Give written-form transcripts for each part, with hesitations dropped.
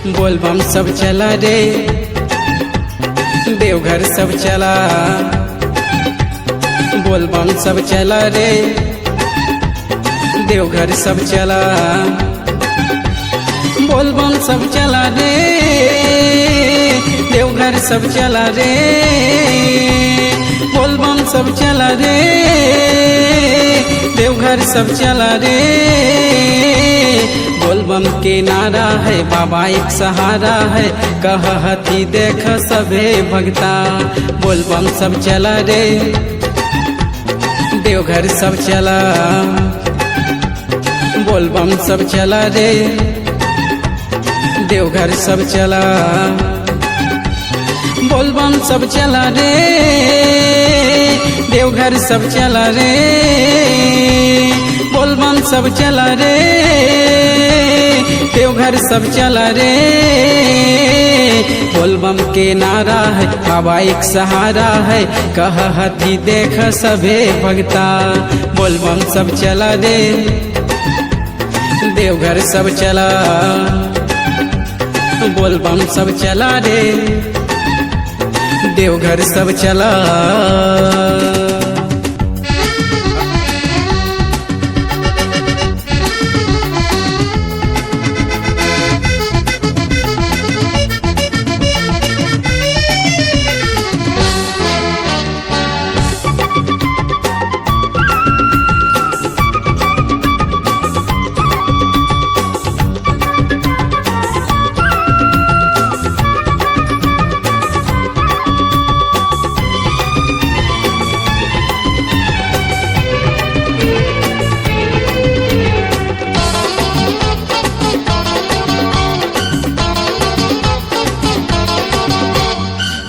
बोलबम सब चला रे, देवघर सब चला। बोलबम सब चला रे, देवघर सब चला। बोलबम सब चला रे, देवघर सब चला रे। बोलबम सब चला रे, देवघर सब चला रे। बोलबम के नारा है, बाबा एक सहारा है, कहती देख सबे भगता। बोलबम सब चला रे, देवघर सब चला। बोलबम सब चला रे, देवघर सब चला। बोलबम सब चला रे, देवघर सब चला रे। बोलबम सब चला रे, देवघर सब चला रे। बोलबम के नारा है, बाबा एक सहारा है, कहती देख सबे भगता। बोलबम सब चला रे, देवघर सब चला। बोलबम सब चला रे, देवघर सब चला।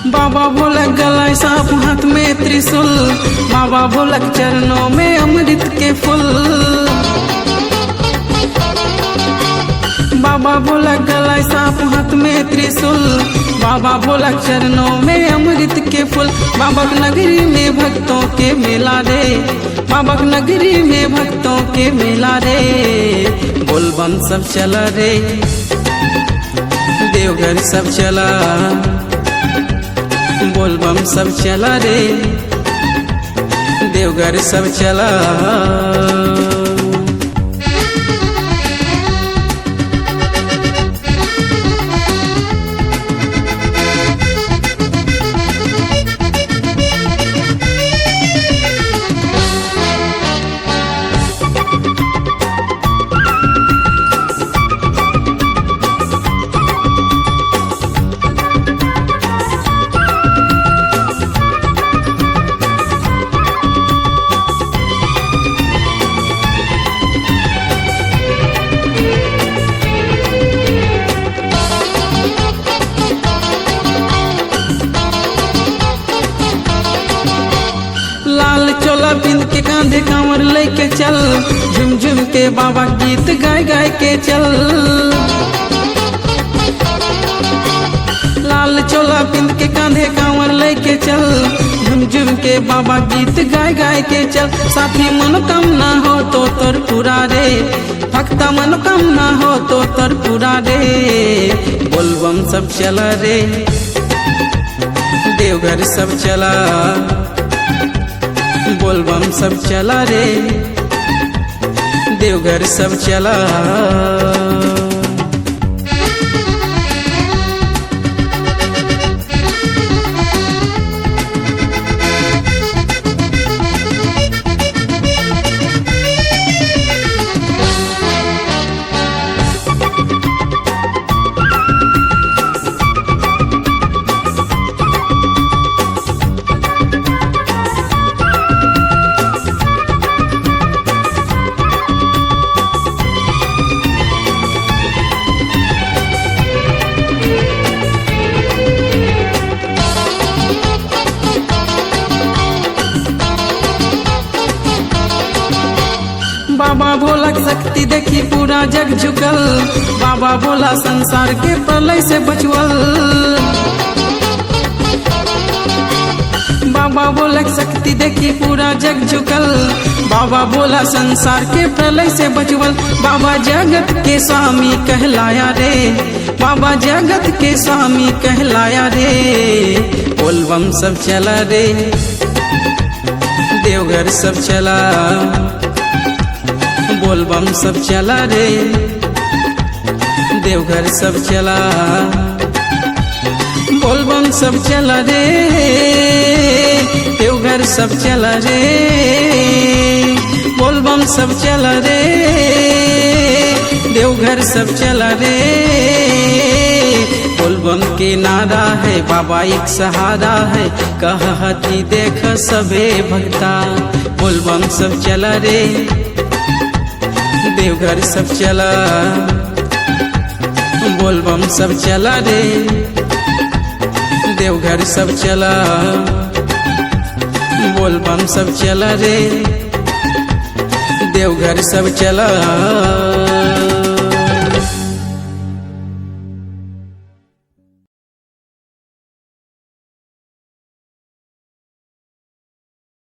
बाबा भोलक गलाय सांप, हाथ में त्रिशूल। बाबा भोलक चरणों में अमृत के फूल। बाबा भोलक गलाय सांप, हाथ में त्रिशूल। बाबा भोलक चरणों में अमृत के फूल। बाबा नगरी में भक्तों के मेला रे, बाबा नगरी में भक्तों के मेला रे। बोलबम सब चला रे, देवघर सब चला। बोलबम सब चला रे, देवघर सब चला। लाल चोला बिंद के कांधे कांवर लेके चल, झुम झुम के बाबा गीत गाय गाय के चल। लाल चोला बिंद के कांधे कांवर लेके चल, झुम झुम के बाबा गीत गाय गाय के चल। साथी मनोकामना हो तो तोर पूरा रे, भक्ता मनोकामना हो तो तोर पूरा रे। बोलबम सब चला रे, देवघर सब चला। बोलबम सब चला रे, देवघर सब चला। बाबा भोला शक्ति देखी पूरा जग झुकल। बाबा भोला संसार के प्रलय से बचवल। बाबा भोला शक्ति देखी पूरा जग झुकल। बाबा भोला संसार के प्रलय से बचवल। बाबा जगत के स्वामी कहलाया रे। बाबा जगत के स्वामी कहलाया रे। बोलबम सब चला रे, देवघर सब चला, बोलबम सब चला रे, देवघर सब चला, बोलबम सब चला रे, देवघर सब चला रे, बोलबम सब चला रे, देवघर सब चला रे। बोलबम के नारा है बाबा एक सहारा है, कहती देख सबे भक्ता। बोलबम सब चला रे, देवघर सब चला, बोलबम सब चला रे, देवघर सब चला, बोलबम सब चला रे, देवघर सब चला।